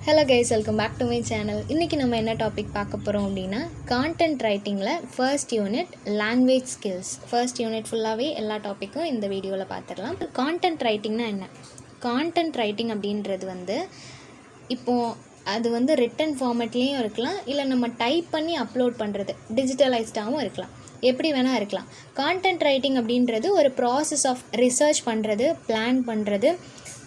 Hello guys, welcome back to my channel. இன்றைக்கி நம்ம என்ன டாபிக் பார்க்க போகிறோம் அப்படின்னா, கான்டென்ட் ரைட்டிங்கில் first unit language skills. First unit ஃபுல்லாகவே எல்லா டாப்பிக்கும் இந்த வீடியோவில் பார்த்துடலாம். கான்டென்ட் ரைட்டிங்னா என்ன? கான்டென்ட் ரைட்டிங் அப்படின்றது இப்போது அது ரிட்டன் ஃபார்மேட்லேயும் இருக்கலாம், இல்லை நம்ம டைப் பண்ணி அப்லோட் பண்ணுறது டிஜிட்டலைஸ்டாகவும் இருக்கலாம், எப்படி வேணால் இருக்கலாம். கான்டென்ட் ரைட்டிங் அப்படின்றது ஒரு ப்ராசஸ் ஆஃப் ரிசர்ச் பண்ணுறது, பிளான் பண்ணுறது,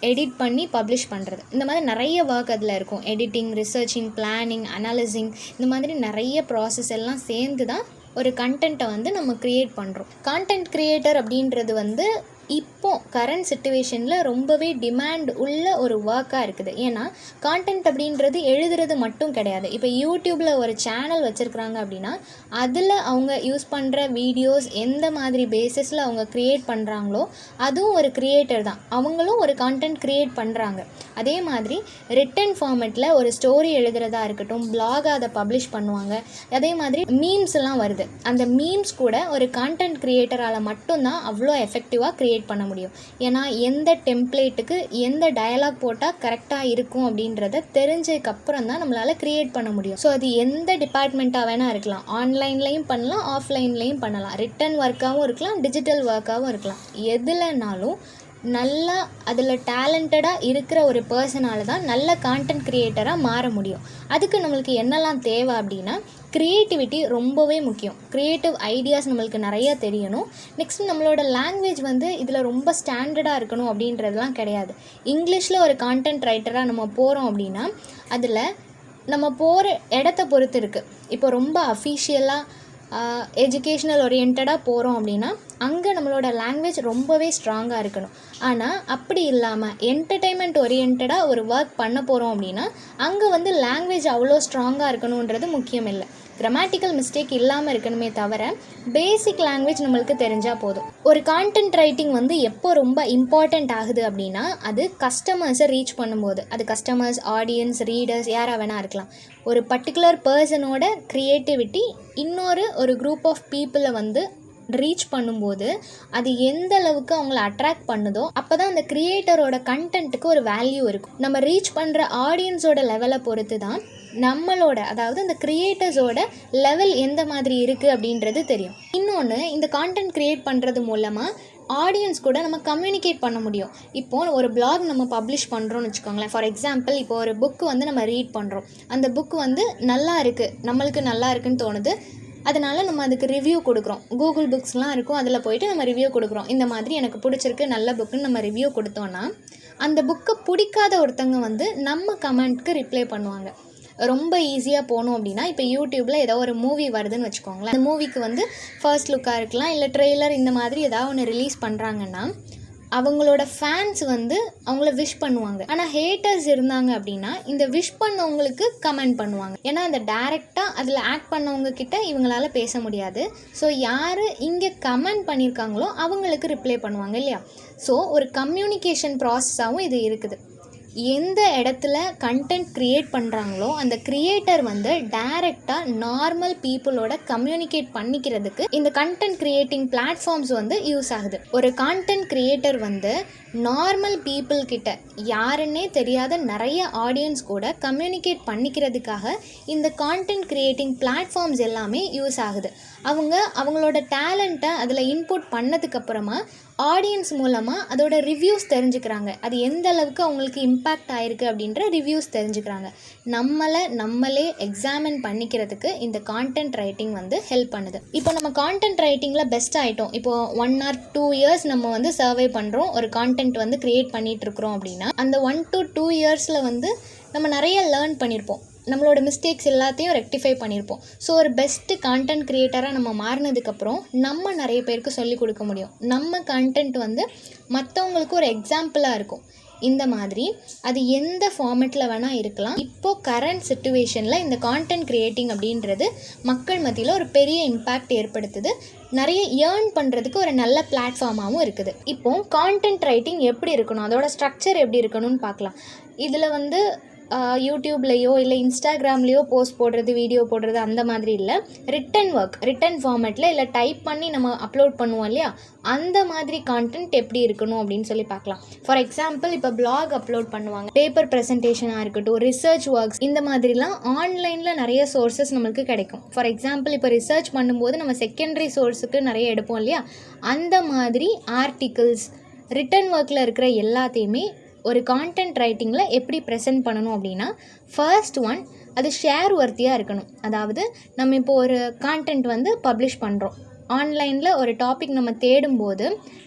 எடிட் பண்ணி பப்ளிஷ் பண்ணுறது. இந்த மாதிரி நிறைய ஒர்க் அதில் இருக்கும். எடிட்டிங், ரிசர்ச்சிங், பிளானிங், அனாலிசிங், இந்த மாதிரி நிறைய ப்ராசஸ் எல்லாம் சேர்ந்து தான் ஒரு கண்டென்ட்டை நம்ம க்ரியேட் பண்ணுறோம். கான்டென்ட் க்ரியேட்டர் அப்படின்றது இப்போது கரண்ட் சிச்சுவேஷனில் ரொம்பவே டிமாண்ட் உள்ள ஒரு ஒர்க்காக இருக்குது. ஏன்னா கான்டென்ட் அப்படின்றது எழுதுறது மட்டும் கிடையாது. இப்போ யூடியூப்பில் ஒரு சேனல் வச்சுருக்குறாங்க அப்படின்னா அதில் அவங்க யூஸ் பண்ணுற வீடியோஸ் எந்த மாதிரி பேசிஸில் அவங்க க்ரியேட் பண்ணுறாங்களோ அதுவும் ஒரு க்ரியேட்டர் தான். அவங்களும் ஒரு கான்டென்ட் க்ரியேட் பண்ணுறாங்க. அதே மாதிரி ரிட்டன் ஃபார்மேட்டில் ஒரு ஸ்டோரி எழுதுறதா இருக்கட்டும், பிளாக் அதை பப்ளிஷ் பண்ணுவாங்க. அதே மாதிரி மீம்ஸ்லாம் வருது. அந்த மீம்ஸ் கூட ஒரு கான்டென்ட் க்ரியேட்டரால் மட்டும்தான் அவ்வளோ எஃபெக்டிவாக க்ரியேட் பண்ண முடியும். ஏன்னா எந்த டெம்ப்ளேட்டுக்கு எந்த டயலாக் போட்டால் கரெக்டாக இருக்கும் அப்படின்றத தெரிஞ்சதுக்கப்புறம் தான் நம்மளால் க்ரியேட் பண்ண முடியும். ஸோ அது எந்த டிபார்ட்மெண்ட்டாக வேணால் இருக்கலாம். ஆன்லைன்லேயும் பண்ணலாம், ஆஃப்லைன்லேயும் பண்ணலாம். ரிட்டன் ஒர்க்காகவும் இருக்கலாம், டிஜிட்டல் ஒர்க்காகவும் இருக்கலாம். எதுலனாலும் நல்லா அதில் டேலண்டடாக இருக்கிற ஒரு பர்சனால தான் நல்ல கான்டென்ட் க்ரியேட்டராக மாற முடியும். அதுக்கு நம்மளுக்கு என்னெல்லாம் தேவை அப்படின்னா, க்ரியேட்டிவிட்டி ரொம்பவே முக்கியம். க்ரியேட்டிவ் ஐடியாஸ் நம்மளுக்கு நிறையா தெரியணும். நெக்ஸ்ட் நம்மளோட லாங்குவேஜ் இதில் ரொம்ப ஸ்டாண்டர்டாக இருக்கணும் அப்படின்றதுலாம் கிடையாது. இங்கிலீஷில் ஒரு கான்டென்ட் ரைட்டராக நம்ம போகிறோம் அப்படின்னா அதில் நம்ம போகிற இடத்த பொறுத்து இருக்குது. இப்போ ரொம்ப அஃபிஷியலாக எஜுகேஷ்னல் ஓரியன்டாக போகிறோம் அப்படின்னா அங்கே நம்மளோட லாங்குவேஜ் ரொம்பவே ஸ்ட்ராங்காக இருக்கணும். ஆனால் அப்படி இல்லாமல் என்டர்டெயின்மெண்ட் ஓரியன்டாக ஒரு ஒர்க் பண்ண போகிறோம் அப்படின்னா அங்கே லாங்குவேஜ் அவ்வளோ ஸ்ட்ராங்காக இருக்கணுன்றது முக்கியம் இல்லை. கிராமட்டிக்கல் மிஸ்டேக் இல்லாமல் இருக்கணுமே தவிர பேசிக் லாங்குவேஜ் நம்மளுக்கு தெரிஞ்சால் போதும். ஒரு கான்டென்ட் ரைட்டிங் எப்போ ரொம்ப இம்பார்ட்டண்ட் ஆகுது அப்படின்னா அது கஸ்டமர்ஸை ரீச் பண்ணும்போது. அது கஸ்டமர்ஸ், ஆடியன்ஸ், ரீடர்ஸ் யாராக வேணால் இருக்கலாம். ஒரு பர்டிகுலர் பர்சனோட க்ரியேட்டிவிட்டி ஒரு குரூப் ஆஃப் பீப்புளை ரீச் பண்ணும்போது அது எந்த அளவுக்கு அவங்கள அட்ராக்ட் பண்ணுதோ அப்போ தான் அந்த க்ரியேட்டரோட கண்டென்ட்டுக்கு ஒரு வேல்யூ இருக்கும். நம்ம ரீச் பண்ணுற ஆடியன்ஸோட லெவலை பொறுத்து தான் நம்மளோட, அதாவது அந்த க்ரியேட்டர்ஸோட லெவல் எந்த மாதிரி இருக்குது அப்படின்றது தெரியும். இன்னொன்று, இந்த கான்டென்ட் க்ரியேட் பண்ணுறது மூலமாக ஆடியன்ஸ் கூட நம்ம கம்யூனிகேட் பண்ண முடியும். இப்போது ஒரு பிளாக் நம்ம பப்ளிஷ் பண்ணுறோன்னு வச்சுக்கோங்களேன். ஃபார் எக்ஸாம்பிள், இப்போ ஒரு புக்கு நம்ம ரீட் பண்ணுறோம். அந்த புக்கு நல்லா இருக்குது, நம்மளுக்கு நல்லா இருக்குன்னு தோணுது. அதனால் நம்ம அதுக்கு ரிவ்யூ கொடுக்குறோம். கூகுள் புக்ஸ்லாம் இருக்கும், அதில் போய்ட்டு நம்ம ரிவ்யூ கொடுக்குறோம். இந்த மாதிரி எனக்கு பிடிச்சிருக்கு, நல்ல புக்குன்னு நம்ம ரிவ்யூ கொடுத்தோன்னா அந்த புக்கை பிடிக்காத ஒருத்தங்க நம்ம கமெண்ட்க்கு ரிப்ளை பண்ணுவாங்க. ரொம்ப ஈஸியாக போகணும் அப்படின்னா, இப்போ யூடியூப்பில் ஏதோ ஒரு மூவி வருதுன்னு வச்சுக்கோங்களேன். அந்த மூவிக்கு ஃபர்ஸ்ட் லுக்காக இருக்கலாம், இல்லை ட்ரெய்லர், இந்த மாதிரி ஏதாவது ஒன்று ரிலீஸ் பண்ணுறாங்கன்னா அவங்களோட ஃபேன்ஸ் அவங்கள விஷ் பண்ணுவாங்க. ஆனால் ஹேட்டர்ஸ் இருந்தாங்க அப்படின்னா இந்த விஷ் பண்ணவங்களுக்கு கமெண்ட் பண்ணுவாங்க. ஏன்னா அந்த டைரெக்டாக அதில் ஆக்ட் பண்ணவங்க கிட்ட இவங்களால பேச முடியாது. ஸோ யார் இங்கே கமெண்ட் பண்ணியிருக்காங்களோ அவங்களுக்கு ரிப்ளை பண்ணுவாங்க இல்லையா? ஸோ ஒரு கம்யூனிகேஷன் ப்ராசஸாகவும் இது இருக்குது. எந்த இடத்துல கண்டென்ட் க்ரியேட் பண்ணுறாங்களோ அந்த க்ரியேட்டர் டைரெக்டாக நார்மல் பீப்புளோட கம்யூனிகேட் பண்ணிக்கிறதுக்கு இந்த கண்டென்ட் க்ரியேட்டிங் பிளாட்ஃபார்ம்ஸ் யூஸ் ஆகுது. ஒரு கான்டென்ட் க்ரியேட்டர் நார்மல் பீப்புள் கிட்ட, யாருன்னே தெரியாத நிறைய ஆடியன்ஸ் கூட கம்யூனிகேட் பண்ணிக்கிறதுக்காக இந்த கான்டென்ட் க்ரியேட்டிங் பிளாட்ஃபார்ம்ஸ் எல்லாமே யூஸ் ஆகுது. அவங்களோட டேலண்ட்டை அதில் இன்புட் பண்ணதுக்கப்புறமா ஆடியன்ஸ் மூலமாக அதோட ரிவ்யூஸ் தெரிஞ்சுக்கிறாங்க. அது எந்த அளவுக்கு அவங்களுக்கு இம்பேக்ட் ஆகிருக்கு அப்படின்ற ரிவ்யூஸ் தெரிஞ்சுக்கிறாங்க. நம்மளே எக்ஸாமின் பண்ணிக்கிறதுக்கு இந்த கான்டென்ட் ரைட்டிங் ஹெல்ப் பண்ணுது. இப்போ நம்ம கான்டென்ட் ரைட்டிங்கில் பெஸ்ட் ஆகிட்டோம். இப்போது 1 or 2 years நம்ம சர்வே பண்ணுறோம், ஒரு கான்டென்ட் க்ரியேட் பண்ணிகிட்ருக்குறோம் அப்படின்னா அந்த 1 to 2 yearsல நம்ம நிறைய லேர்ன் பண்ணியிருப்போம். நம்மளோட மிஸ்டேக்ஸ் எல்லாத்தையும் ரெக்டிஃபை பண்ணியிருப்போம். ஸோ ஒரு பெஸ்ட்டு கான்டென்ட் க்ரியேட்டராக நம்ம மாறினதுக்கப்புறம் நம்ம நிறைய பேருக்கு சொல்லிக் கொடுக்க முடியும். நம்ம கண்டென்ட் மற்றவங்களுக்கு ஒரு எக்ஸாம்பிளாக இருக்கும். இந்த மாதிரி அது எந்த ஃபார்மேட்டில் வேணால் இருக்கலாம். இப்போது கரண்ட் சிச்சுவேஷனில் இந்த கான்டென்ட் க்ரியேட்டிங் அப்படின்றது மக்கள் மத்தியில் ஒரு பெரிய இம்பேக்ட் ஏற்படுத்துது. நிறைய ஏர்ன் பண்ணுறதுக்கு ஒரு நல்ல பிளாட்ஃபார்மாகவும் இருக்குது. இப்போது கான்டென்ட் ரைட்டிங் எப்படி இருக்கணும், அதோட ஸ்ட்ரக்சர் எப்படி இருக்கணும்னு பார்க்கலாம். இதில் யூடியூப்லேயோ இல்லை இன்ஸ்டாகிராம்லேயோ போஸ்ட் போடுறது, வீடியோ போடுறது அந்த மாதிரி இல்லை. ரிட்டன் ஃபார்மேட்டில் இல்லை டைப் பண்ணி நம்ம அப்லோட் பண்ணுவோம் இல்லையா, அந்த மாதிரி கான்டென்ட் எப்படி இருக்கணும் அப்படின்னு சொல்லி பார்க்கலாம். ஃபார் எக்ஸாம்பிள், இப்போ பிளாக் அப்லோட் பண்ணுவாங்க, பேப்பர் ப்ரெசன்டேஷனாக இருக்கட்டும், ரிசர்ச் ஒர்க்ஸ், இந்த மாதிரிலாம் ஆன்லைனில் நிறைய சோர்ஸஸ் நம்மளுக்கு கிடைக்கும். ஃபார் எக்ஸாம்பிள், இப்போ ரிசர்ச் பண்ணும்போது நம்ம செகண்டரி சோர்ஸுக்கு நிறைய எடுப்போம் இல்லையா, அந்த மாதிரி ஆர்டிகிள்ஸ், ரிட்டன் ஒர்க்கில் இருக்கிற எல்லாத்தையுமே ஒரு கான்டென்ட் ரைட்டிங்கில் எப்படி ப்ரெசென்ட் பண்ணணும் அப்படின்னா, ஃபர்ஸ்ட் ஒன், அது ஷேர் வர்த்தியாக இருக்கணும். அதாவது நம்ம இப்போ ஒரு கான்டென்ட் வந்து பப்ளிஷ் பண்ணுறோம், ஆன்லைனில் ஒரு டாபிக் நம்ம தேடும்போது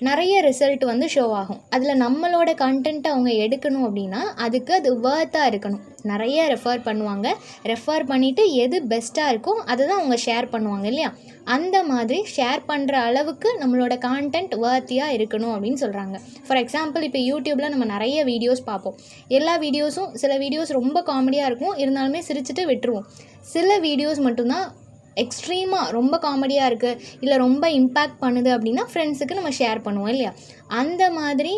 நிறைய ரிசல்ட் வந்து ஷோ ஆகும். அதில் நம்மளோட கண்டென்ட்டை அவங்க எடுக்கணும் அப்படின்னா அதுக்கு அது வர்த்தாக இருக்கணும். நிறைய ரெஃபர் பண்ணுவாங்க, ரெஃபர் பண்ணிவிட்டு எது பெஸ்ட்டாக இருக்கோ அதை தான் அவங்க ஷேர் பண்ணுவாங்க இல்லையா. அந்த மாதிரி ஷேர் பண்ணுற அளவுக்கு நம்மளோட கான்டென்ட் வர்த்தியாக இருக்கணும் அப்படின்னு சொல்கிறாங்க. ஃபார் எக்ஸாம்பிள், இப்போ யூடியூப்பில் நம்ம நிறைய வீடியோஸ் பார்ப்போம். எல்லா வீடியோஸும், சில வீடியோஸ் ரொம்ப காமெடியாக இருக்கும், இருந்தாலுமே சிரிச்சுட்டு விட்டுருவோம். சில வீடியோஸ் மட்டும்தான் எக்ஸ்ட்ரீமாக ரொம்ப காமெடியாக இருக்குது, இல்லை ரொம்ப இம்பேக்ட் பண்ணுது அப்படின்னா ஃப்ரெண்ட்ஸுக்கு நம்ம ஷேர் பண்ணுவோம் இல்லையா. அந்த மாதிரி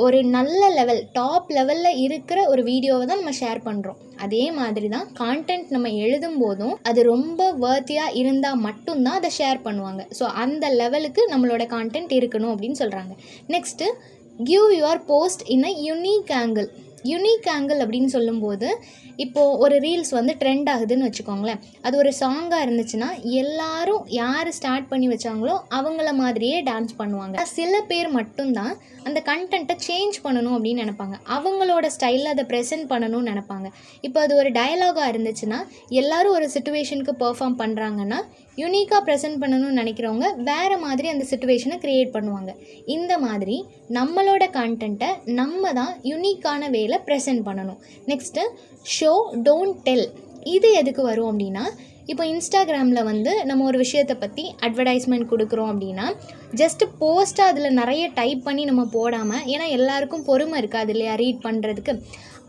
ஒரு நல்ல லெவல், டாப் லெவலில் இருக்கிற ஒரு வீடியோவை தான் நம்ம ஷேர் பண்ணுறோம். அதே மாதிரி தான் கான்டென்ட் நம்ம எழுதும் போதும் அது ரொம்ப வர்த்தியாக இருந்தால் மட்டும்தான் அதை ஷேர் பண்ணுவாங்க. ஸோ அந்த லெவலுக்கு நம்மளோட கான்டென்ட் இருக்கணும் அப்படின்னு சொல்கிறாங்க. Next, give your post in a unique angle. Unique angle அப்படின்னு சொல்லும்போது, இப்போது ஒரு ரீல்ஸ் வந்து ட்ரெண்ட் ஆகுதுன்னு வச்சுக்கோங்களேன். அது ஒரு சாங்காக இருந்துச்சுன்னா எல்லாரும் யார் ஸ்டார்ட் பண்ணி வச்சாங்களோ அவங்கள மாதிரியே டான்ஸ் பண்ணுவாங்க. சில பேர் மட்டும்தான் அந்த கண்டென்ட்டை சேஞ்ச் பண்ணணும் அப்படின்னு நினைப்பாங்க, அவங்களோட ஸ்டைலில் அதை ப்ரெசென்ட் பண்ணணும்னு நினைப்பாங்க. இப்போ அது ஒரு டயலாகாக இருந்துச்சுன்னா எல்லாரும் ஒரு சிச்சுவேஷனுக்கு பெர்ஃபார்ம் பண்ணுறாங்கன்னா யூனிக்காக ப்ரெசென்ட் பண்ணணும்னு நினைக்கிறவங்க வேறு மாதிரி அந்த சிச்சுவேஷனை க்ரியேட் பண்ணுவாங்க. இந்த மாதிரி நம்மளோட கான்டென்ட்டை நம்ம தான் யூனிக்கான வேல ப்ரெசென்ட் பண்ணணும். Next, show don't tell. இது எதுக்கு வரும் அப்படின்னா, இப்போ இன்ஸ்டாகிராமில் வந்து நம்ம ஒரு விஷயத்தை பற்றி அட்வர்டைஸ்மெண்ட் கொடுக்குறோம் அப்படின்னா ஜஸ்ட்டு போஸ்ட்டாக அதில் நிறைய டைப் பண்ணி நம்ம போடாமல், ஏன்னா எல்லாருக்கும் பொறுமை இருக்காது இல்லையா ரீட் பண்ணுறதுக்கு,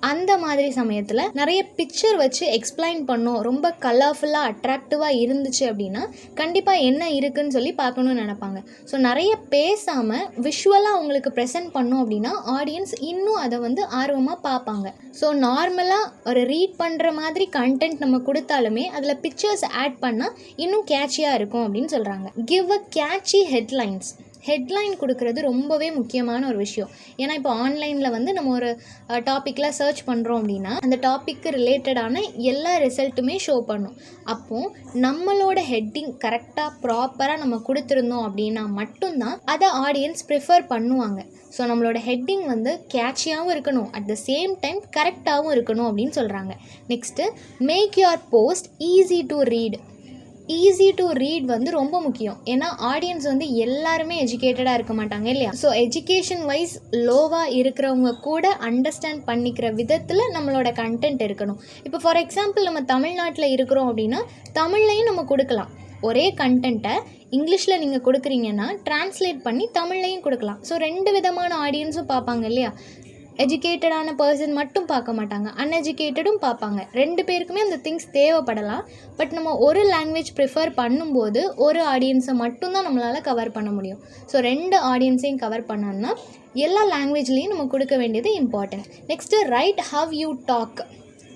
அந்த மாதிரி சமயத்தில் நிறைய பிக்சர் வச்சு எக்ஸ்பிளைன் பண்ணோம், ரொம்ப கலர்ஃபுல்லாக அட்ராக்டிவாக இருந்துச்சு அப்படின்னா கண்டிப்பாக என்ன இருக்குதுன்னு சொல்லி பார்க்கணுன்னு நினைப்பாங்க. ஸோ நிறைய பேசாமல் விஷுவலாக அவங்களுக்கு ப்ரெசென்ட் பண்ணோம் அப்படின்னா ஆடியன்ஸ் இன்னும் அதை வந்து ஆர்வமாக பார்ப்பாங்க. ஸோ நார்மலாக ஒரு ரீட் பண்ணுற மாதிரி கண்டென்ட் நம்ம கொடுத்தாலுமே அதில் பிக்சர்ஸ் ஆட் பண்ணால் இன்னும் கேட்சியாக இருக்கும் அப்படின்னு சொல்கிறாங்க. Give a catchy headlines. Headline கொடுக்குறது ரொம்பவே முக்கியமான ஒரு விஷயம். ஏன்னா இப்போ ஆன்லைனில் வந்து நம்ம ஒரு டாப்பிக்கில் சர்ச் பண்ணுறோம் அப்படின்னா அந்த டாப்பிக்கு ரிலேட்டடான எல்லா ரிசல்ட்டுமே ஷோ பண்ணும். அப்போது நம்மளோட ஹெட்டிங் கரெக்டாக ப்ராப்பராக நம்ம கொடுத்துருந்தோம் அப்படின்னா மட்டும்தான் அதை ஆடியன்ஸ் ப்ரிஃபர் பண்ணுவாங்க. ஸோ நம்மளோட ஹெட்டிங் வந்து கேட்சியாகவும் இருக்கணும், அட் த சேம் டைம் கரெக்டாகவும் இருக்கணும் அப்படின்னு சொல்கிறாங்க. Next, make your post easy to read. Easy to read வந்து ரொம்ப முக்கியம். ஏன்னா ஆடியன்ஸ் வந்து எல்லாருமே எஜுகேட்டடாக இருக்க மாட்டாங்க இல்லையா. ஸோ எஜுகேஷன் வைஸ் லோவாக இருக்கிறவங்க கூட அண்டர்ஸ்டாண்ட் பண்ணிக்கிற விதத்தில் நம்மளோட கண்டென்ட் இருக்கணும். இப்போ ஃபார் எக்ஸாம்பிள், நம்ம தமிழ்நாட்டில் இருக்கிறோம் அப்படின்னா தமிழ்லையும் நம்ம கொடுக்கலாம். ஒரே கண்டென்ட்டை இங்கிலீஷில் நீங்கள் கொடுக்குறீங்கன்னா ட்ரான்ஸ்லேட் பண்ணி தமிழ்லையும் கொடுக்கலாம். ஸோ 2 விதமான ஆடியன்ஸும் பார்ப்பாங்க இல்லையா. எஜுகேட்டடான பர்சன் மட்டும் பார்க்க மாட்டாங்க, அன்எஜுகேட்டடும் பார்ப்பாங்க. 2 பேருக்குமே அந்த திங்ஸ் தேவைப்படலாம். பட் நம்ம ஒரு லாங்குவேஜ் ப்ரிஃபர் பண்ணும்போது ஒரு ஆடியன்ஸை மட்டும்தான் நம்மளால் கவர் பண்ண முடியும். ஸோ 2 ஆடியன்ஸையும் கவர் பண்ணோம்னா எல்லா லாங்குவேஜ்லேயும் நம்ம கொடுக்க வேண்டியது important. Next, write how you talk.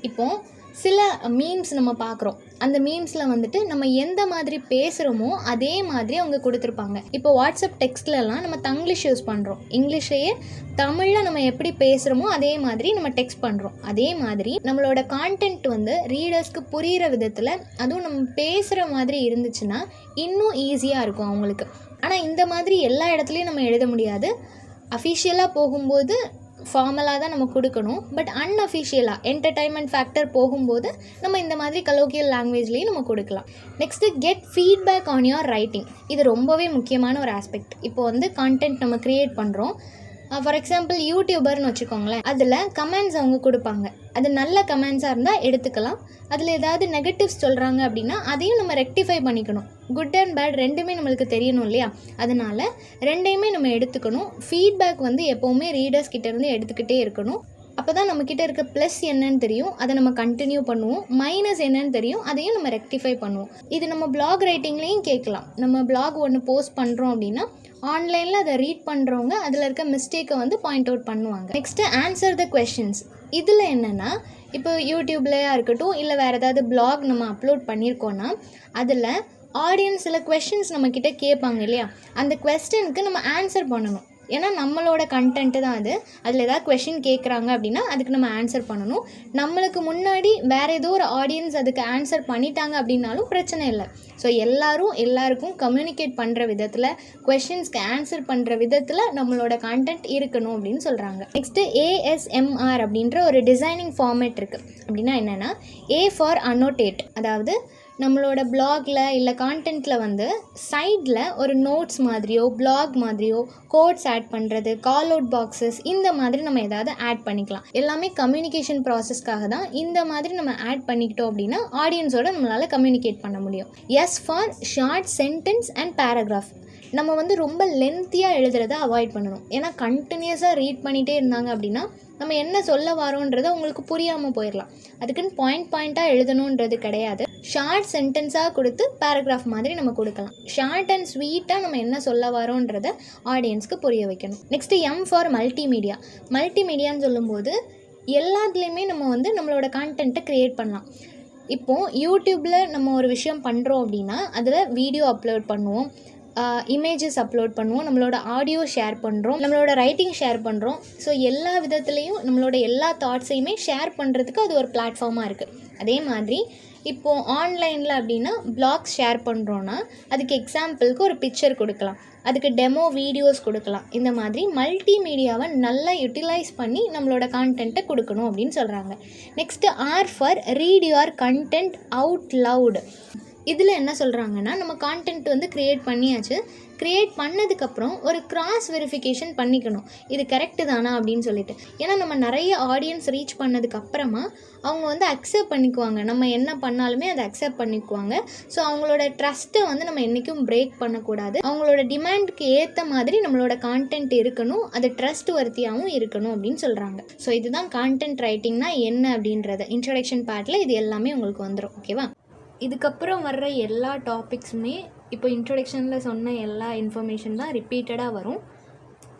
இப்போது சில மீம்ஸ் நம்ம பார்க்குறோம், அந்த மீம்ஸில் வந்துட்டு நம்ம எந்த மாதிரி பேசுகிறோமோ அதே மாதிரி அவங்க கொடுத்துருப்பாங்க. இப்போ வாட்ஸ்அப் டெக்ஸ்ட்லலாம் நம்ம தங்கிலீஷ் யூஸ் பண்ணுறோம், இங்கிலீஷையே தமிழில் நம்ம எப்படி பேசுகிறோமோ அதே மாதிரி நம்ம டெக்ஸ்ட் பண்ணுறோம். அதே மாதிரி நம்மளோட கான்டென்ட் வந்து ரீடர்ஸ்க்கு புரிகிற விதத்தில் அதுவும் நம்ம பேசுகிற மாதிரி இருந்துச்சுன்னா இன்னும் ஈஸியாக இருக்கும் அவங்களுக்கு. ஆனால் இந்த மாதிரி எல்லா இடத்துலையும் நம்ம எழுத முடியாது. அஃபிஷியலாக போகும்போது ஃபார்மலாக தான் நம்ம கொடுக்கணும். பட் அன்அஃபிஷியலாக என்டர்டைன்மெண்ட் ஃபேக்டர் போகும்போது நம்ம இந்த மாதிரி கலோக்கியல் லாங்குவேஜ்லேயும் நம்ம கொடுக்கலாம். Next, get feedback on your writing. இது ரொம்பவே முக்கியமான ஒரு ஆஸ்பெக்ட். இப்போ வந்து கான்டென்ட் நம்ம க்ரியேட் பண்ணுறோம். ஃபார் எக்ஸாம்பிள், யூடியூபர்னு வச்சுக்கோங்களேன், அதில் கமெண்ட்ஸ் அவங்க கொடுப்பாங்க. அது நல்ல கமெண்ட்ஸாக இருந்தால் எடுத்துக்கலாம். அதில் ஏதாவது நெகட்டிவ்ஸ் சொல்கிறாங்க அப்படின்னா அதையும் நம்ம ரெக்டிஃபை பண்ணிக்கணும். குட் அண்ட் பேட் ரெண்டுமே நம்மளுக்கு தெரியணும் இல்லையா. அதனால் 2யுமே நம்ம எடுத்துக்கணும். ஃபீட்பேக் வந்து எப்போவுமே ரீடர்ஸ் கிட்டேருந்து எடுத்துக்கிட்டே இருக்கணும். அப்போ தான் நம்மக்கிட்ட இருக்க ப்ளஸ் என்னன்னு தெரியும், அதை நம்ம கண்டினியூ பண்ணுவோம். மைனஸ் என்னன்னு தெரியும், அதையும் நம்ம ரெக்டிஃபை பண்ணுவோம். இது நம்ம பிளாக் ரைட்டிங்லேயும் கேட்கலாம். நம்ம பிளாக் ஒன்று போஸ்ட் பண்ணுறோம் அப்படின்னா ஆன்லைனில் அதை ரீட் பண்ணுறவங்க அதில் இருக்க மிஸ்டேக்கை வந்து பாயிண்ட் அவுட் பண்ணுவாங்க. Next answer the questions. இதில் என்னென்னா, இப்போ யூடியூப்லையா இருக்கட்டும், இல்லை வேறு ஏதாவது பிளாக் நம்ம அப்லோட் பண்ணியிருக்கோன்னா அதில் ஆடியன்ஸ் சில கொஷின்ஸ் நம்மக்கிட்ட கேட்பாங்க இல்லையா, அந்த கொஸ்டினுக்கு நம்ம ஆன்சர் பண்ணணும். ஏன்னா நம்மளோட கண்டென்ட்டு தான் அது. அதில் ஏதாவது கொஷின் கேட்குறாங்க அப்படின்னா அதுக்கு நம்ம ஆன்சர் பண்ணணும். நம்மளுக்கு முன்னாடி வேறு ஏதோ ஒரு ஆடியன்ஸ் அதுக்கு ஆன்சர் பண்ணிட்டாங்க அப்படின்னாலும் பிரச்சனை இல்லை. ஸோ எல்லாருக்கும் கம்யூனிகேட் பண்ணுற விதத்தில், கொஷின்ஸ்க்கு ஆன்சர் பண்ணுற விதத்தில் நம்மளோட கண்டென்ட் இருக்கணும் அப்படின்னு சொல்கிறாங்க. நெக்ஸ்ட்டு ASMR அப்படின்ற ஒரு டிசைனிங் ஃபார்மேட் இருக்குது. அப்படின்னா என்னென்னா, A ஃபார் அனோட்டேட். அதாவது நம்மளோட பிளாகில் இல்லை கான்டென்ட்டில் வந்து சைடில் ஒரு நோட்ஸ் மாதிரியோ பிளாக் மாதிரியோ கோட்ஸ் ஆட் பண்ணுறது, கால் அவுட் பாக்ஸஸ், இந்த மாதிரி நம்ம ஏதாவது ஆட் பண்ணிக்கலாம். எல்லாமே கம்யூனிகேஷன் ப்ராசஸ்க்காக தான். இந்த மாதிரி நம்ம ஆட் பண்ணிக்கிட்டோம் அப்படின்னா ஆடியன்ஸோட நம்மளால் கம்யூனிகேட் பண்ண முடியும். Yes for short sentence and paragraph. நம்ம வந்து ரொம்ப லென்த்தியாக எழுதுறத அவாய்ட் பண்ணணும். ஏன்னா கண்டினியூஸாக ரீட் பண்ணிகிட்டே இருந்தாங்க அப்படின்னா நம்ம என்ன சொல்ல வரோன்றதை உங்களுக்கு புரியாமல் போயிடலாம். அதுக்குன்னு பாயிண்ட்டாக எழுதணுன்றது கிடையாது. ஷார்ட் சென்டென்ஸாக கொடுத்து பேராகிராஃப் மாதிரி நம்ம கொடுக்கலாம். ஷார்ட் அண்ட் ஸ்வீட்டாக நம்ம என்ன சொல்ல வரோன்றதை ஆடியன்ஸ்க்கு புரிய வைக்கணும். Next M for multimedia. மல்டிமீடியான்னு சொல்லும்போது எல்லாத்துலேயுமே நம்ம வந்து நம்மளோட கான்டென்ட்டை க்ரியேட் பண்ணலாம். இப்போது யூடியூப்பில் நம்ம ஒரு விஷயம் பண்ணுறோம் அப்படின்னா அதில் வீடியோ அப்லோட் பண்ணுவோம், இமேஜஸ் அப்லோட் பண்ணுவோம், நம்மளோட ஆடியோ ஷேர் பண்ணுறோம், நம்மளோட ரைட்டிங் ஷேர் பண்ணுறோம். ஸோ எல்லா விதத்துலேயும் நம்மளோட எல்லா தாட்ஸையுமே ஷேர் பண்ணுறதுக்கு அது ஒரு பிளாட்ஃபார்மாக இருக்குது. அதே மாதிரி இப்போது ஆன்லைனில் அப்படின்னா பிளாக்ஸ் ஷேர் பண்ணுறோன்னா அதுக்கு எக்ஸாம்பிளுக்கு ஒரு பிக்சர் கொடுக்கலாம், அதுக்கு டெமோ வீடியோஸ் கொடுக்கலாம். இந்த மாதிரி மல்டிமீடியாவை நல்லா யூட்டிலைஸ் பண்ணி நம்மளோட கான்டென்ட்டை கொடுக்கணும் அப்படின்னு சொல்கிறாங்க. Next R for read your content out loud. இதில் என்ன சொல்கிறாங்கன்னா, நம்ம கான்டென்ட் வந்து க்ரியேட் பண்ணியாச்சு, க்ரியேட் பண்ணதுக்கப்புறம் ஒரு கிராஸ் வெரிஃபிகேஷன் பண்ணிக்கணும், இது கரெக்டு தானா அப்படின்னு சொல்லிட்டு. ஏன்னா நம்ம நிறைய ஆடியன்ஸ் ரீச் பண்ணதுக்கப்புறமா அவங்க வந்து அக்செப்ட் பண்ணிக்குவாங்க, நம்ம என்ன பண்ணாலுமே அதை அக்செப்ட் பண்ணிக்குவாங்க. ஸோ அவங்களோட ட்ரஸ்ட்டை வந்து நம்ம என்றைக்கும் பிரேக் பண்ணக்கூடாது. அவங்களோட டிமாண்டுக்கு ஏற்ற மாதிரி நம்மளோட கான்டென்ட் இருக்கணும், அது ட்ரஸ்ட் வர்த்தியாகவும் இருக்கணும் அப்படின்னு சொல்கிறாங்க. ஸோ இதுதான் கான்டென்ட் ரைட்டிங்னா என்ன அப்படின்றத இன்ட்ரடக்ஷன் பார்ட்டில் இது எல்லாமே உங்களுக்கு வந்துடும். ஓகேவா? இதுக்கப்புறம் வர்ற எல்லா டாபிக்ஸுமே இப்போ இன்ட்ரொடக்ஷனில் சொன்ன எல்லா இன்ஃபர்மேஷன் தான் ரிப்பீட்டடாக வரும்.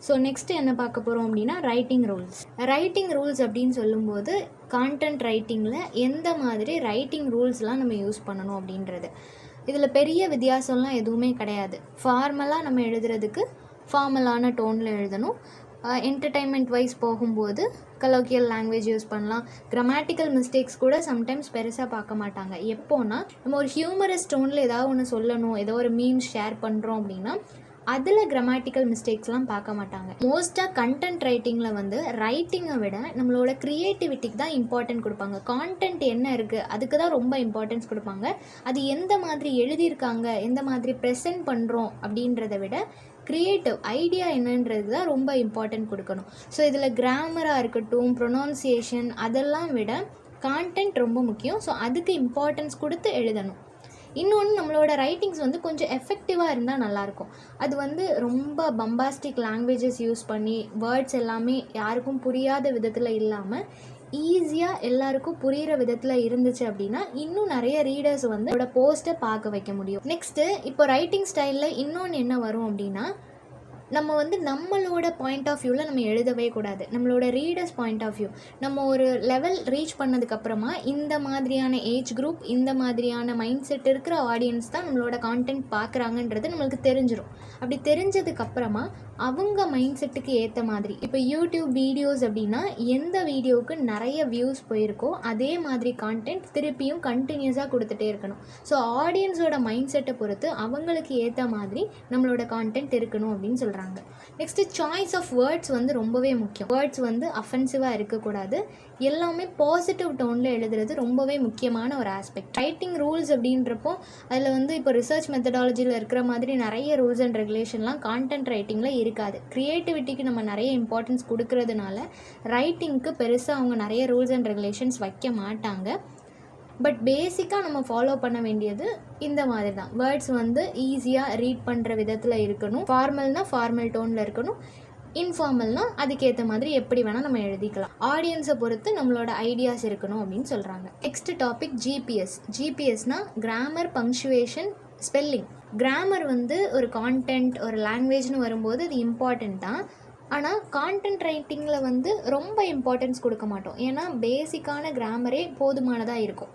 ஸோ நெக்ஸ்ட்டு என்ன பார்க்க போகிறோம் அப்படின்னா ரைட்டிங் ரூல்ஸ். ரைட்டிங் ரூல்ஸ் அப்படின்னு சொல்லும்போது கான்டென்ட் ரைட்டிங்கில் எந்த மாதிரி ரைட்டிங் ரூல்ஸ்லாம் நம்ம யூஸ் பண்ணணும் அப்படின்றது. இதில் பெரிய வித்தியாசம்லாம் எதுவுமே கிடையாது. ஃபார்மலாக நம்ம எழுதுறதுக்கு ஃபார்மலான டோனில் எழுதணும். என்டர்டைன்மெண்ட் வைஸ் போகும்போது கலோக்கியல் லாங்குவேஜ் யூஸ் பண்ணலாம். கிராமட்டிக்கல் மிஸ்டேக்ஸ் கூட சம்டைம்ஸ் பெருசாக பார்க்க மாட்டாங்க. எப்போனா நம்ம ஒரு ஹியூமரஸ் டோனில் ஏதாவது ஒன்று சொல்லணும், ஏதோ ஒரு மீம்ஸ் ஷேர் பண்ணுறோம் அப்படின்னா அதில் கிராமட்டிக்கல் மிஸ்டேக்ஸ்லாம் பார்க்க மாட்டாங்க. மோஸ்ட்டாக கண்டென்ட் ரைட்டிங்கில் வந்து ரைட்டிங்கை விட நம்மளோட க்ரியேட்டிவிட்டிக்கு தான் இம்பார்ட்டன்ட் கொடுப்பாங்க. கான்டென்ட் என்ன இருக்குது அதுக்கு தான் ரொம்ப இம்பார்ட்டன்ஸ் கொடுப்பாங்க. அது எந்த மாதிரி எழுதியிருக்காங்க, எந்த மாதிரி ப்ரெசென்ட் பண்ணுறோம் அப்படின்றத விட க்ரியேட்டிவ் ஐடியா என்னன்றது தான் ரொம்ப இம்பார்ட்டன்ட் கொடுக்கணும். ஸோ இதில் கிராமராக இருக்கட்டும், ப்ரொனவுன்சியேஷன், அதெல்லாம் விட கான்டென்ட் ரொம்ப முக்கியம். ஸோ அதுக்கு இம்பார்ட்டன்ஸ் கொடுத்து எழுதணும். இன்னொன்று, நம்மளோட ரைட்டிங்ஸ் வந்து கொஞ்சம் எஃபெக்டிவாக இருந்தால் நல்லாயிருக்கும். அது வந்து ரொம்ப பம்பாஸ்டிக் லாங்குவேஜஸ் யூஸ் பண்ணி வேர்ட்ஸ் எல்லாமே யாருக்கும் புரியாத விதத்தில் இல்லாமல் ஈஸியாக எல்லாருக்கும் புரிகிற விதத்தில் இருந்துச்சு அப்படின்னா இன்னும் நிறைய ரீடர்ஸ் வந்து அதோட போஸ்ட்டை பார்க்க வைக்க முடியும். நெக்ஸ்ட்டு இப்போ ரைட்டிங் ஸ்டைலில் இன்னொன்று என்ன வரும் அப்படின்னா, நம்ம வந்து நம்மளோட பாயிண்ட் ஆஃப் வியூவில் நம்ம எழுதவே கூடாது. நம்மளோட ரீடர்ஸ் பாயிண்ட் ஆஃப் வியூ, நம்ம ஒரு லெவல் ரீச் பண்ணதுக்கப்புறமா இந்த மாதிரியான ஏஜ் குரூப், இந்த மாதிரியான மைண்ட் செட் இருக்கிற ஆடியன்ஸ் தான் நம்மளோட கான்டென்ட் பார்க்குறாங்கன்றது நம்மளுக்கு தெரிஞ்சிடும். அப்படி தெரிஞ்சதுக்கப்புறமா அவங்க மைண்ட் செட்டுக்கு ஏற்ற மாதிரி, இப்போ யூடியூப் வீடியோஸ் அப்படின்னா எந்த வீடியோவுக்கு நிறைய வியூஸ் போயிருக்கோ அதே மாதிரி கான்டென்ட் திருப்பியும் கண்டினியூஸாக கொடுத்துட்டே இருக்கணும். ஸோ ஆடியன்ஸோட மைண்ட் செட்டை பொறுத்து அவங்களுக்கு ஏற்ற மாதிரி நம்மளோட கான்டென்ட் இருக்கணும் அப்படின்னு சொல்கிறாங்க. நெக்ஸ்ட்டு சாய்ஸ் ஆஃப் வேர்ட்ஸ் வந்து ரொம்பவே முக்கியம். வேர்ட்ஸ் வந்து அஃபென்சிவாக இருக்கக்கூடாது. எல்லாமே பாசிட்டிவ் டோனில் எழுதுறது ரொம்பவே முக்கியமான ஒரு ஆஸ்பெக்ட். ரைட்டிங் ரூல்ஸ் அப்படின்றப்போ அதில் வந்து இப்போ ரிசர்ச் மெத்தடாலஜியில் இருக்கிற மாதிரி நிறைய ரூல்ஸ் அண்ட் ரெகுலேஷன்லாம் கான்டென்ட் ரைட்டிங்கில் இருக்காது. க்ரியேட்டிவிட்டிக்கு நம்ம நிறைய இம்பார்ட்டன்ஸ் கொடுக்கறதுனால ரைட்டிங்க்கு பெருசாக அவங்க நிறைய ரூல்ஸ் அண்ட் ரெகுலேஷன்ஸ் வைக்க மாட்டாங்க. பட் பேசிக்காக நம்ம ஃபாலோ பண்ண வேண்டியது இந்த மாதிரி தான். வேர்ட்ஸ் வந்து ஈஸியாக ரீட் பண்ணுற விதத்தில் இருக்கணும். ஃபார்மல்னால் ஃபார்மல் டோனில் இருக்கணும். இன்ஃபார்மல்னால் அதுக்கேற்ற மாதிரி எப்படி வேணால் நம்ம எழுதிக்கலாம். ஆடியன்ஸை பொறுத்து நம்மளோட ஐடியாஸ் இருக்கணும் அப்படின்னு சொல்கிறாங்க. Next topic GPS. ஜிபிஎஸ்னால் கிராமர், பங்க்சுவேஷன், ஸ்பெல்லிங். கிராமர் வந்து ஒரு கான்டென்ட் ஒரு லாங்குவேஜ்னு வரும்போது இது இம்பார்ட்டண்ட் தான். ஆனால் கான்டென்ட் ரைட்டிங்கில் வந்து ரொம்ப இம்பார்ட்டன்ஸ் கொடுக்க மாட்டோம். ஏன்னா பேசிக்கான கிராமரே போதுமானதாக இருக்கும்.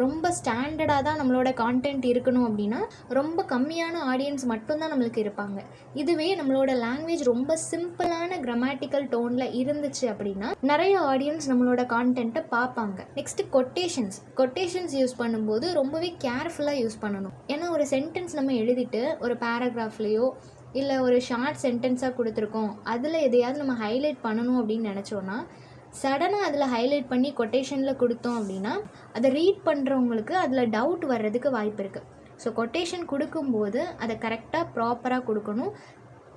ரொம்ப ஸ்டாண்டர்டாக தான் நம்மளோட கான்டென்ட் இருக்கணும் அப்படின்னா ரொம்ப கம்மியான ஆடியன்ஸ் மட்டும்தான் நம்மளுக்கு இருப்பாங்க. இதுவே நம்மளோட லாங்குவேஜ் ரொம்ப சிம்பிளான கிராமட்டிக்கல் டோனில் இருந்துச்சு அப்படின்னா நிறைய ஆடியன்ஸ் நம்மளோட கான்டென்ட்டை பார்ப்பாங்க. நெக்ஸ்ட்டு கொட்டேஷன்ஸ் யூஸ் பண்ணும்போது ரொம்பவே கேர்ஃபுல்லாக யூஸ் பண்ணணும். ஏன்னா ஒரு சென்டென்ஸ் நம்ம எழுதிட்டு ஒரு பேராகிராஃப்லேயோ இல்லை ஒரு ஷார்ட் சென்டென்ஸாக கொடுத்துருக்கோம், அதில் எதையாவது நம்ம ஹைலைட் பண்ணணும் அப்படின்னு நினச்சோன்னா சடனாக அதில் ஹைலைட் பண்ணி கொட்டேஷனில் கொடுத்தோம் அப்படின்னா அதை ரீட் பண்ணுறவங்களுக்கு அதில் டவுட் வர்றதுக்கு வாய்ப்பு இருக்குது. ஸோ கொட்டேஷன் கொடுக்கும்போது அதை கரெக்டாக ப்ராப்பராக கொடுக்கணும்.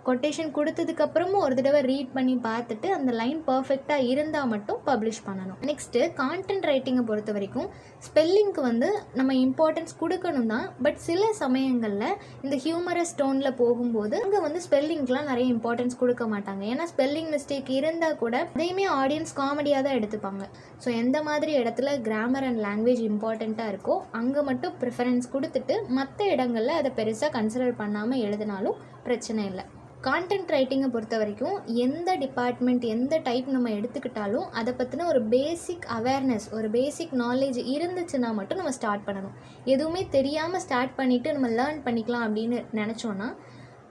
கொட்டேஷன் கொடுத்ததுக்கப்புறமும் ஒரு தடவை ரீட் பண்ணி பார்த்துட்டு அந்த லைன் பர்ஃபெக்டாக இருந்தால் மட்டும் பப்ளிஷ் பண்ணணும். நெக்ஸ்ட்டு கான்டென்ட் ரைட்டிங்கை பொறுத்த வரைக்கும் ஸ்பெல்லிங்க்கு வந்து நம்ம இம்பார்ட்டன்ஸ் கொடுக்கணும் தான். பட் சில சமயங்களில் இந்த ஹியூமரஸ் டோனில் போகும்போது அங்கே வந்து ஸ்பெல்லிங்க்கெலாம் நிறைய இம்பார்ட்டன்ஸ் கொடுக்க மாட்டாங்க. ஏன்னா ஸ்பெல்லிங் மிஸ்டேக் இருந்தால் கூட அதையுமே ஆடியன்ஸ் காமெடியாக தான் எடுத்துப்பாங்க. ஸோ எந்த மாதிரி இடத்துல கிராமர் அண்ட் லாங்குவேஜ் இம்பார்ட்டண்ட்டாக இருக்கோ அங்கே மட்டும் ப்ரிஃபரன்ஸ் கொடுத்துட்டு மற்ற இடங்களில் அதை பெருசாக கன்சிடர் பண்ணாமல் எழுதினாலும் பிரச்சனை இல்லை. கான்டென்ட் ரைட்டிங்கை பொறுத்த வரைக்கும் எந்த டிபார்ட்மெண்ட் எந்த டைப் நம்ம எடுத்துக்கிட்டாலும் அதை பற்றின ஒரு பேசிக் அவேர்னஸ் ஒரு பேசிக் நாலேஜ் இருந்துச்சுன்னா மட்டும் நம்ம ஸ்டார்ட் பண்ணணும். எதுவுமே தெரியாமல் ஸ்டார்ட் பண்ணிவிட்டு நம்ம லேர்ன் பண்ணிக்கலாம் அப்படின்னு நினச்சோன்னா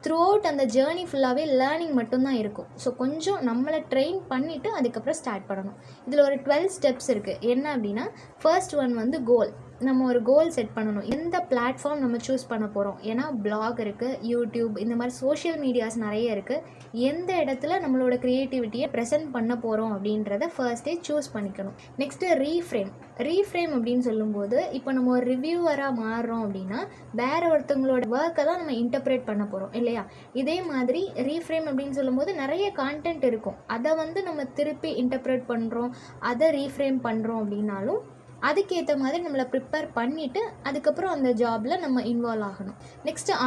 த்ரூ அவுட் அந்த ஜேர்னி ஃபுல்லாகவே லேர்னிங் மட்டும்தான் இருக்கும். ஸோ கொஞ்சம் நம்மளை ட்ரெயின் பண்ணிவிட்டு அதுக்கப்புறம் ஸ்டார்ட் பண்ணணும். இதில் ஒரு 12 ஸ்டெப்ஸ் இருக்குது. என்ன அப்படின்னா ஃபர்ஸ்ட் ஒன் வந்து கோல். நம்ம ஒரு கோல் செட் பண்ணணும். எந்த பிளாட்ஃபார்ம் நம்ம சூஸ் பண்ண போகிறோம். ஏன்னா பிளாக் இருக்குது, யூடியூப், இந்த மாதிரி சோஷியல் மீடியாஸ் நிறைய இருக்குது. எந்த இடத்துல நம்மளோட க்ரியேட்டிவிட்டியை ப்ரெசென்ட் பண்ண போகிறோம் அப்படின்றத ஃபர்ஸ்டே சூஸ் பண்ணிக்கணும். நெக்ஸ்ட்டு ரீஃப்ரேம் அப்படின்னு சொல்லும்போது இப்போ நம்ம ஒரு ரிவ்யூவராக மாறுறோம் அப்படின்னா வேற ஒருத்தவங்களோட ஒர்க்கை தான் நம்ம இன்டர்பிரேட் பண்ண போகிறோம் இல்லையா. இதே மாதிரி ரீஃப்ரேம் அப்படின்னு சொல்லும்போது நிறைய கான்டென்ட் இருக்கும், அதை வந்து நம்ம திருப்பி இன்டர்பிரேட் பண்ணுறோம், அதை ரீஃப்ரேம் பண்ணுறோம் அப்படின்னாலும் அதுக்கேற்ற மாதிரி நம்மளை ப்ரிப்பேர் பண்ணிவிட்டு அதுக்கப்புறம் அந்த ஜாபில் நம்ம இன்வால்வ் ஆகணும். நெக்ஸ்ட்டு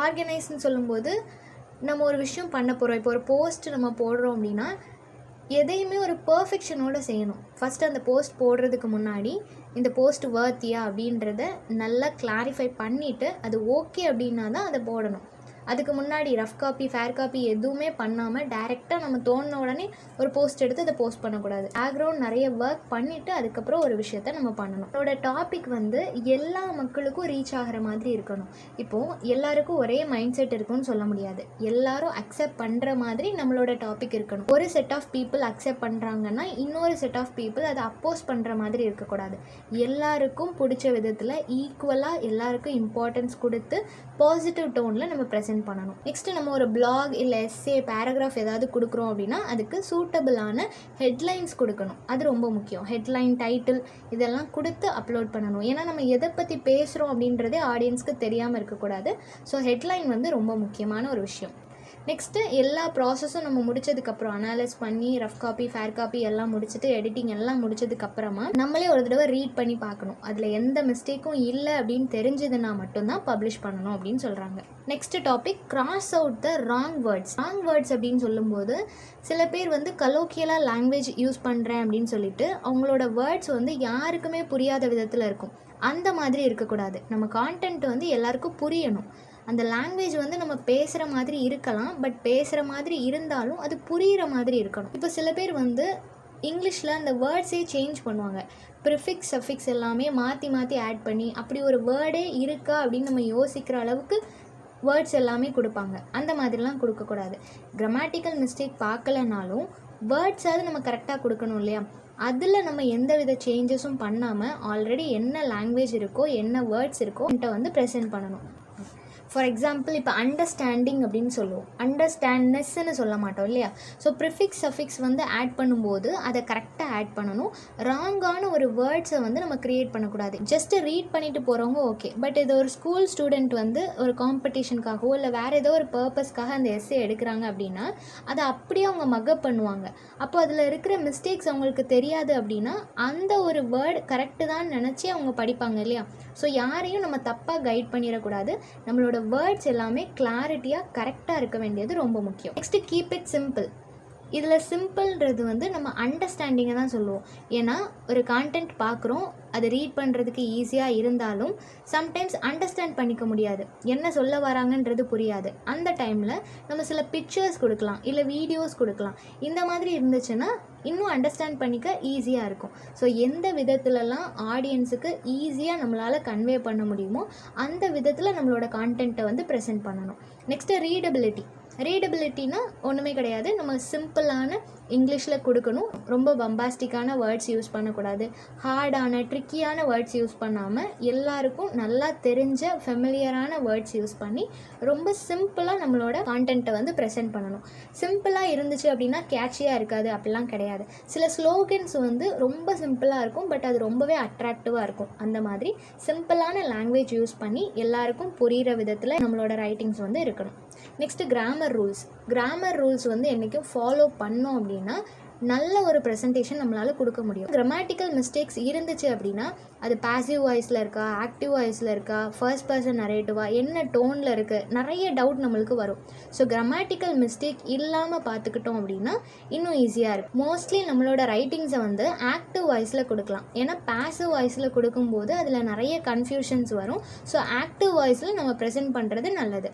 ஆர்கனைஸ்ன்னு சொல்லும்போது நம்ம ஒரு விஷயம் பண்ண போகிறோம். இப்போ ஒரு போஸ்ட் நம்ம போடுறோம் அப்படின்னா எதையுமே ஒரு பர்ஃபெக்ஷனோடு செய்யணும். ஃபஸ்ட்டு அந்த போஸ்ட் போடுறதுக்கு முன்னாடி இந்த போஸ்ட் வர்த்தியா அப்படின்றத நல்லா கிளாரிஃபை பண்ணிவிட்டு அது ஓகே அப்படின்னா தான் அதை போடணும். அதுக்கு முன்னாடி ரஃப் காப்பி ஃபேர் காப்பி எதுவுமே பண்ணாமல் டைரெக்டாக நம்ம தோணுன உடனே ஒரு போஸ்ட் எடுத்து அதை போஸ்ட் பண்ணக்கூடாது. பேக்ரவுண்ட் நிறைய ஒர்க் பண்ணிவிட்டு அதுக்கப்புறம் ஒரு விஷயத்த நம்ம பண்ணணும். என்னோட டாபிக் வந்து எல்லா மக்களுக்கும் ரீச் ஆகிற மாதிரி இருக்கணும். இப்போது எல்லாருக்கும் ஒரே மைண்ட் செட் இருக்குன்னு சொல்ல முடியாது. எல்லாரும் அக்செப்ட் பண்ணுற மாதிரி நம்மளோட டாபிக் இருக்கணும். ஒரு செட் ஆஃப் பீப்புள் அக்செப்ட் பண்ணுறாங்கன்னா இன்னொரு செட் ஆஃப் பீப்புள் அதை அப்போஸ் பண்ணுற மாதிரி இருக்கக்கூடாது. எல்லாருக்கும் பிடிச்ச விதத்தில் ஈக்குவலாக எல்லாருக்கும் இம்பார்ட்டன்ஸ் கொடுத்து பாசிட்டிவ் டோனில் நம்ம ப்ரெசென்ட் பண்ணணும். நெக்ஸ்ட்டு நம்ம ஒரு பிளாக் இல்லை எஸ்ஸே பேராகிராஃப் ஏதாவது கொடுக்குறோம் அப்படின்னா அதுக்கு சூட்டபிளான ஹெட்லைன்ஸ் கொடுக்கணும். அது ரொம்ப முக்கியம். ஹெட்லைன், டைட்டில் இதெல்லாம் கொடுத்து அப்லோட் பண்ணணும். ஏன்னா நம்ம எதை பற்றி பேசுகிறோம் அப்படின்றதே ஆடியன்ஸ்க்கு தெரியாமல் இருக்கக்கூடாது. ஸோ ஹெட்லைன் வந்து ரொம்ப முக்கியமான ஒரு விஷயம். நெக்ஸ்ட்டு எல்லா ப்ராசஸும் நம்ம முடிச்சதுக்கப்புறம் அனலைஸ் பண்ணி ரஃப் காப்பி ஃபேர் காப்பி எல்லாம் முடிச்சுட்டு எடிட்டிங் எல்லாம் முடிச்சதுக்கப்புறமா நம்மளே ஒரு தடவை ரீட் பண்ணி பார்க்கணும். அதில் எந்த மிஸ்டேக்கும் இல்லை அப்படின்னு தெரிஞ்சதுன்னா மட்டும்தான் பப்ளிஷ் பண்ணணும் அப்படின்னு சொல்கிறாங்க. Next topic cross out the wrong words அப்படின்னு சொல்லும்போது சில பேர் வந்து கலோக்கியலாக லாங்குவேஜ் யூஸ் பண்ணுறேன் அப்படின்னு சொல்லிட்டு அவங்களோட வேர்ட்ஸ் வந்து யாருக்குமே புரியாத விதத்தில் இருக்கும். அந்த மாதிரி இருக்கக்கூடாது. நம்ம கான்டென்ட் வந்து எல்லாருக்கும் புரியணும். அந்த லாங்குவேஜ் வந்து நம்ம பேசுகிற மாதிரி இருக்கலாம், பட் பேசுகிற மாதிரி இருந்தாலும் அது புரிகிற மாதிரி இருக்கணும். இப்போ சில பேர் வந்து இங்கிலீஷில் அந்த வேர்ட்ஸே சேஞ்ச் பண்ணுவாங்க. ப்ரிஃபிக்ஸ் சஃபிக்ஸ் எல்லாமே மாற்றி ஆட் பண்ணி அப்படி ஒரு வேர்டே இருக்கா அப்படின்னு நம்ம யோசிக்கிற அளவுக்கு வேர்ட்ஸ் எல்லாமே கொடுப்பாங்க. அந்த மாதிரிலாம் கொடுக்கக்கூடாது. கிராமட்டிக்கல் மிஸ்டேக் பார்க்கலனாலும் வேர்ட்ஸாவது நம்ம கரெக்டாக கொடுக்கணும் இல்லையா. அதில் நம்ம எந்த வித சேஞ்சஸும் பண்ணாமல் ஆல்ரெடி என்ன லாங்குவேஜ் இருக்கோ என்ன வேர்ட்ஸ் இருக்கோ வந்து ப்ரெசென்ட் பண்ணணும். ஃபார் எக்ஸாம்பிள் இப்போ அண்டர்ஸ்டாண்டிங் அப்படின்னு சொல்லுவோம், அண்டர்ஸ்டாண்ட்னஸ்ன்னு சொல்ல மாட்டோம் இல்லையா. ஸோ ப்ரிஃபிக்ஸ் சஃபிக்ஸ் வந்து ஆட் பண்ணும்போது அதை கரெக்டாக ஆட் பண்ணணும். ராங்கான ஒரு வேர்ட்ஸை வந்து நம்ம க்ரியேட் பண்ணக்கூடாது. ஜஸ்ட்டு ரீட் பண்ணிட்டு போகிறவங்க ஓகே, பட் இது ஒரு ஸ்கூல் ஸ்டூடெண்ட் வந்து ஒரு காம்படிஷனுக்காகவோ இல்லை வேறு ஏதோ ஒரு பர்பஸ்க்காக அந்த எஸ்ஸே எடுக்கிறாங்க அப்படின்னா அதை அப்படியே அவங்க மக்கப் பண்ணுவாங்க. அப்போ அதில் இருக்கிற மிஸ்டேக்ஸ் அவங்களுக்கு தெரியாது அப்படின்னா அந்த ஒரு வேர்டு கரெக்டு தான் நினச்சி அவங்க படிப்பாங்க இல்லையா. ஸோ யாரையும் நம்ம தப்பாக கைட் பண்ணிடக்கூடாது. நம்மளோட வேர்ட்ஸ் எல்லாமே கிளாரிட்டியாக கரெக்டாக இருக்க வேண்டியது ரொம்ப முக்கியம். Next keep it simple. இதில் சிம்பிள்ன்றது வந்து நம்ம அண்டர்ஸ்டாண்டிங்கை தான் சொல்லுவோம். ஏன்னா ஒரு கான்டென்ட் பார்க்குறோம், அதை ரீட் பண்ணுறதுக்கு ஈஸியாக இருந்தாலும் சம்டைம்ஸ் அண்டர்ஸ்டாண்ட் பண்ணிக்க முடியாது, என்ன சொல்ல வராங்கன்றது புரியாது. அந்த டைமில் நம்ம சில பிக்சர்ஸ் கொடுக்கலாம், இல்லை வீடியோஸ் கொடுக்கலாம். இந்த மாதிரி இருந்துச்சுன்னா இன்னும் அண்டர்ஸ்டாண்ட் பண்ணிக்க ஈஸியாக இருக்கும். ஸோ எந்த விதத்துலலாம் ஆடியன்ஸுக்கு ஈஸியாக நம்மளால் கன்வே பண்ண முடியுமோ அந்த விதத்தில் நம்மளோட கான்டென்ட்டை வந்து ப்ரெசென்ட் பண்ணணும். நெக்ஸ்ட்டு ரீடபிலிட்டினா ஒன்றுமே கிடையாது, நம்ம சிம்பிளான இங்கிலீஷில் கொடுக்கணும். ரொம்ப பம்பாஸ்டிக்கான வேர்ட்ஸ் யூஸ் பண்ணக்கூடாது, ஹார்டான ட்ரிக்கியான வேர்ட்ஸ் யூஸ் பண்ணாமல் எல்லாருக்கும் நல்லா தெரிஞ்ச ஃபெமிலியரான வேர்ட்ஸ் யூஸ் பண்ணி ரொம்ப சிம்பிளாக நம்மளோட கான்டென்ட்டை வந்து ப்ரெசென்ட் பண்ணணும். சிம்பிளாக இருந்துச்சு அப்படின்னா கேட்சியாக இருக்காது, அப்படிலாம் கிடையாது. சில ஸ்லோகன்ஸ் வந்து ரொம்ப சிம்பிளாக இருக்கும், பட் அது ரொம்பவே அட்ராக்டிவாக இருக்கும். அந்த மாதிரி சிம்பிளான லாங்குவேஜ் யூஸ் பண்ணி எல்லாருக்கும் புரிகிற விதத்தில் நம்மளோட ரைட்டிங்ஸ் வந்து இருக்கணும். நெக்ஸ்ட்டு கிராமர் ரூல்ஸ் வந்து என்றைக்கும் ஃபாலோ பண்ணோம் அப்படின்னா நல்ல ஒரு ப்ரெசன்டேஷன் நம்மளால் கொடுக்க முடியும். கிராமட்டிக்கல் மிஸ்டேக்ஸ் இருந்துச்சு அப்படின்னா அது பாசிவ் வாய்ஸில் இருக்கா, ஆக்டிவ் வாய்ஸில் இருக்கா, ஃபர்ஸ்ட் பர்சன் நரேட்டிவா, என்ன டோனில் இருக்குது, நிறைய டவுட் நம்மளுக்கு வரும். ஸோ கிராமட்டிக்கல் மிஸ்டேக் இல்லாமல் பார்த்துக்கிட்டோம் அப்படின்னா இன்னும் ஈஸியாக இருக்கும். மோஸ்ட்லி நம்மளோட ரைட்டிங்ஸை வந்து ஆக்டிவ் வாய்ஸில் கொடுக்கலாம். ஏன்னா பாசிவ் வாய்ஸில் கொடுக்கும்போது அதில் நிறைய கன்ஃபியூஷன்ஸ் வரும். ஸோ ஆக்டிவ் வாய்ஸில் நம்ம ப்ரெசென்ட் பண்ணுறது நல்லது.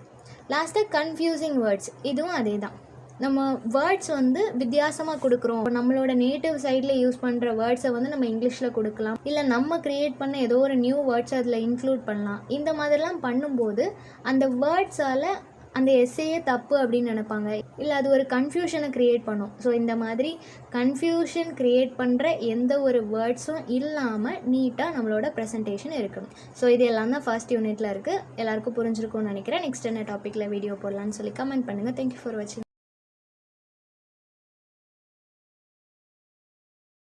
லாஸ்ட்டாக கன்ஃபியூசிங் வேர்ட்ஸ், இதுவும் அதே தான். நம்ம வேர்ட்ஸ் வந்து வித்தியாசமாக கொடுக்குறோம், நம்மளோட நேட்டிவ் சைடில் யூஸ் பண்ணுற வேர்ட்ஸை வந்து நம்ம இங்கிலீஷில் கொடுக்கலாம், இல்லை நம்ம க்ரியேட் பண்ண ஏதோ ஒரு நியூ வேர்ட்ஸ் அதில் இன்க்ளூட் பண்ணலாம். இந்த மாதிரிலாம் பண்ணும்போது அந்த வேர்ட்ஸால் அந்த எஸ்ஸேயே தப்பு அப்படின்னு நினைப்பாங்க, இல்லை அது ஒரு கன்ஃபியூஷனை க்ரியேட் பண்ணும். ஸோ இந்த மாதிரி கன்ஃபியூஷன் க்ரியேட் பண்ணுற எந்த ஒரு வேர்ட்ஸும் இல்லாமல் நீட்டாக நம்மளோட ப்ரெசன்டேஷன் இருக்கணும். ஸோ இது எல்லாம் தான் ஃபர்ஸ்ட் யூனிட்டில் இருக்குது. எல்லாருக்கும் புரிஞ்சிருக்கும்னு நினைக்கிறேன். நெக்ஸ்ட் என்ன டாப்பிக்கில் வீடியோ போடலான்னு சொல்லி கமெண்ட் பண்ணுங்கள். தேங்க்யூ ஃபார் வாட்சிங்.